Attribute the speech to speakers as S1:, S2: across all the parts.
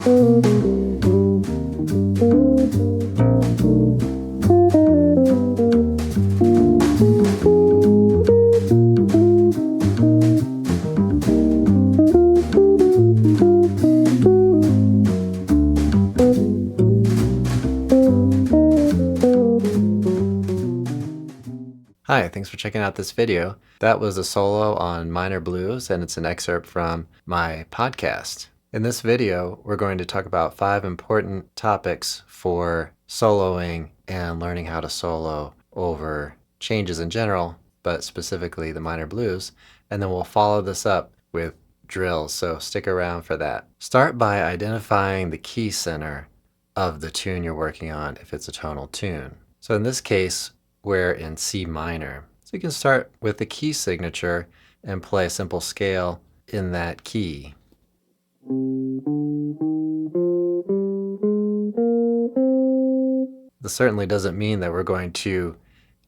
S1: Hi, thanks for checking out this video. That was a solo on minor blues, and it's an excerpt from my podcast. In this video, we're going to talk about 5 important topics for soloing and learning how to solo over changes in general, but specifically the minor blues. And then we'll follow this up with drills, so stick around for that. Start by identifying the key center of the tune you're working on if it's a tonal tune. So in this case, we're in C minor. So you can start with the key signature and play a simple scale in that key. This certainly doesn't mean that we're going to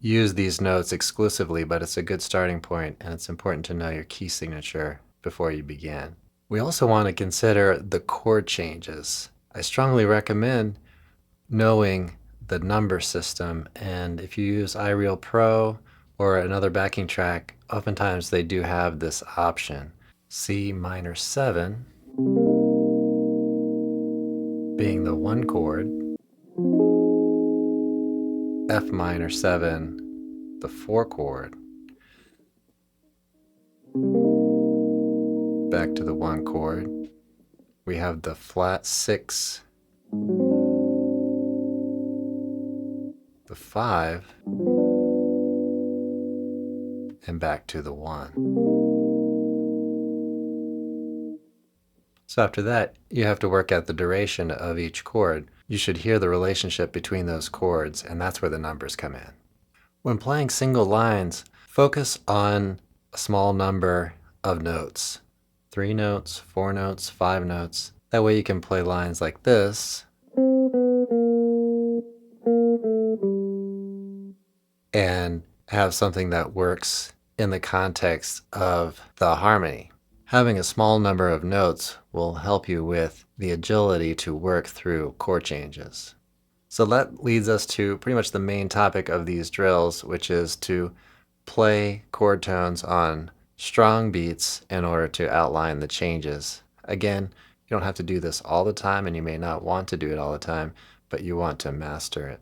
S1: use these notes exclusively, but it's a good starting point, and it's important to know your key signature before you begin. We also want to consider the chord changes. I strongly recommend knowing the number system, and if you use iReal Pro or another backing track, oftentimes they do have this option. C minor 7 being the 1 chord, F minor 7 the 4 chord, back to the 1 chord. We have the flat 6, the 5, and back to the 1. So after that, you have to work out the duration of each chord. You should hear the relationship between those chords, and that's where the numbers come in. When playing single lines, focus on a small number of notes. 3 notes, 4 notes, 5 notes. That way you can play lines like this, and have something that works in the context of the harmony. Having a small number of notes will help you with the agility to work through chord changes. So that leads us to pretty much the main topic of these drills, which is to play chord tones on strong beats in order to outline the changes. Again, you don't have to do this all the time, and you may not want to do it all the time, but you want to master it.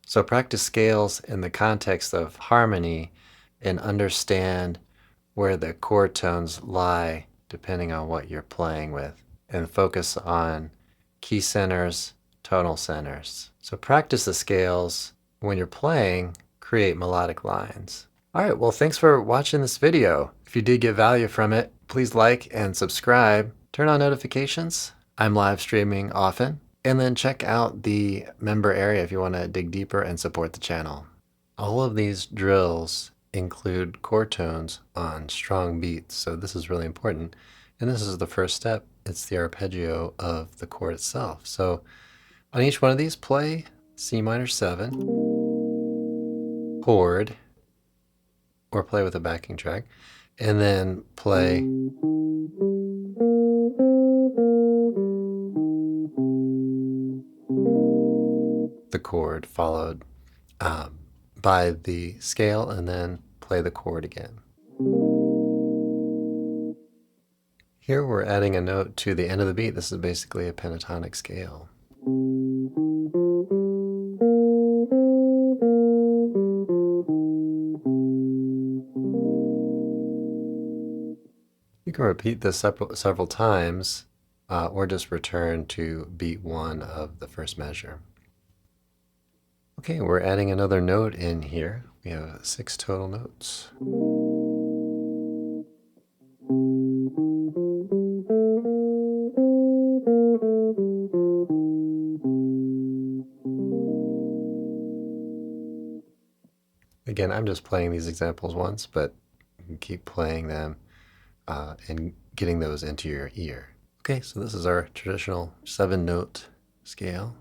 S1: So practice scales in the context of harmony and understand where the chord tones lie depending on what you're playing with, and focus on key centers, tonal centers. So practice the scales. When you're playing, create melodic lines. All right, well, thanks for watching this video. If you did get value from it, please like and subscribe. Turn on notifications. I'm live streaming often. And then check out the member area if you want to dig deeper and support the channel. All of these drills include chord tones on strong beats, so this is really important. And this is the first step. It's the arpeggio of the chord itself. So on each one of these, play C minor 7, chord, or play with a backing track, and then play the chord followed by the scale, and then play the chord again. Here we're adding a note to the end of the beat. This is basically a pentatonic scale. You can repeat this several times, or just return to beat 1 of the first measure. Okay, we're adding another note in here. We have 6 total notes. Again, I'm just playing these examples once, but you can keep playing them and getting those into your ear. Okay, so this is our traditional 7-note scale.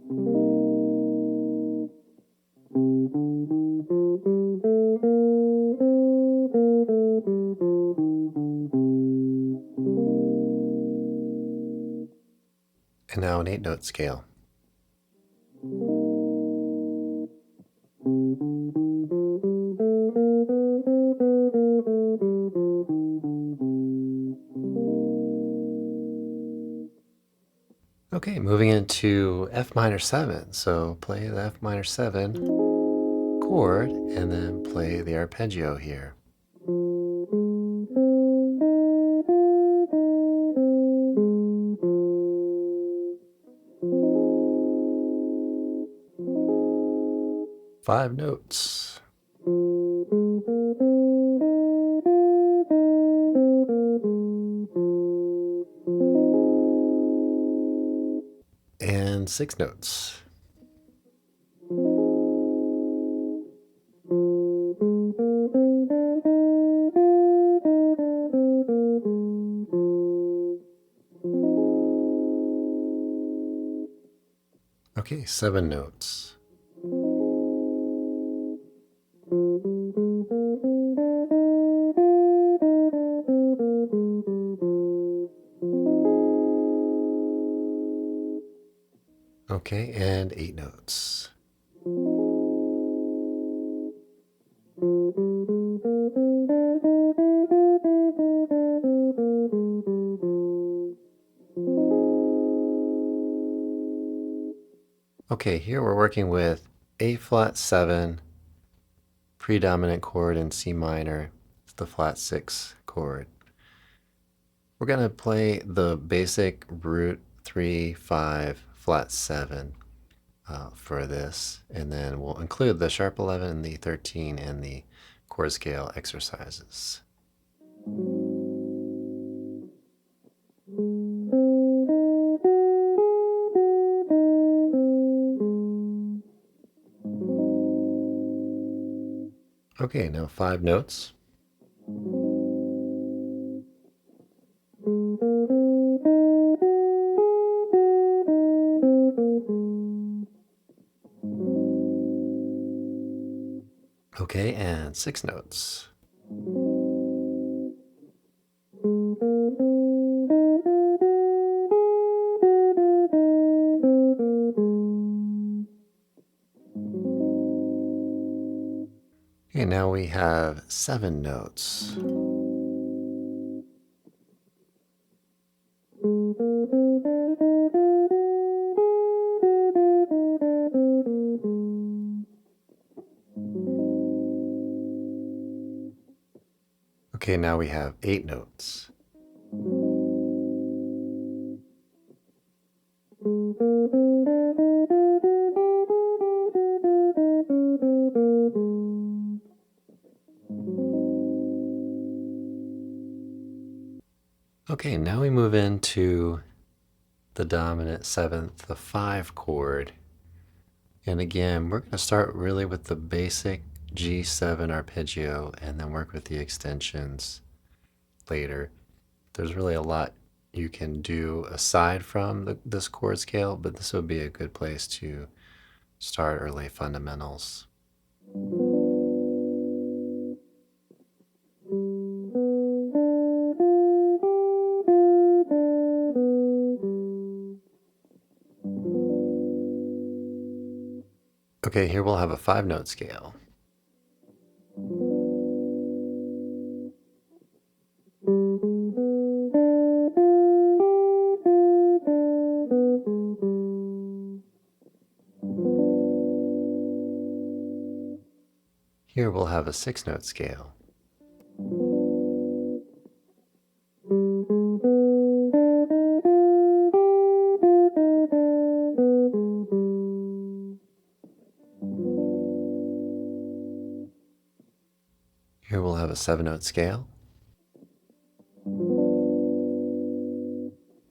S1: And now an 8-note scale. Okay, moving into F minor 7. So play the F minor 7 chord and then play the arpeggio here. Five notes. And 6 notes. Okay, 7 notes. Okay, and 8 notes. Okay, here we're working with A flat 7, predominant chord in C minor. It's the flat 6 chord. We're going to play the basic root 3, 5, flat 7 for this, and then we'll include the sharp 11, the 13, and the chord scale exercises. Okay, now 5 notes. Okay, and 6 notes. Okay, now we have 7 notes. Okay, now we have 8 notes. Okay, now we move into the dominant 7th, the 5 chord. And again, we're going to start really with the basic G7 arpeggio and then work with the extensions later. There's really a lot you can do aside from this chord scale, but this would be a good place to start or lay fundamentals. Okay, here we'll have a 5-note scale. Here we'll have a 6-note scale. Here we'll have a 7-note scale.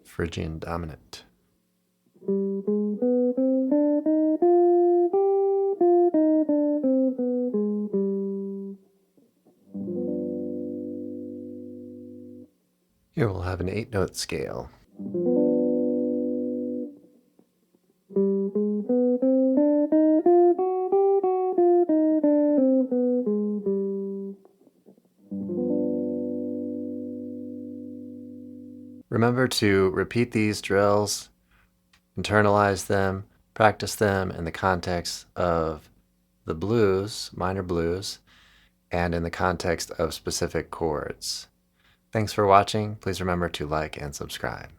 S1: Phrygian dominant. Here we'll have an 8-note scale. Remember to repeat these drills internalize them, practice them in the context of the blues, minor blues, and in the context of specific chords. Thanks for watching. Please remember to like and subscribe.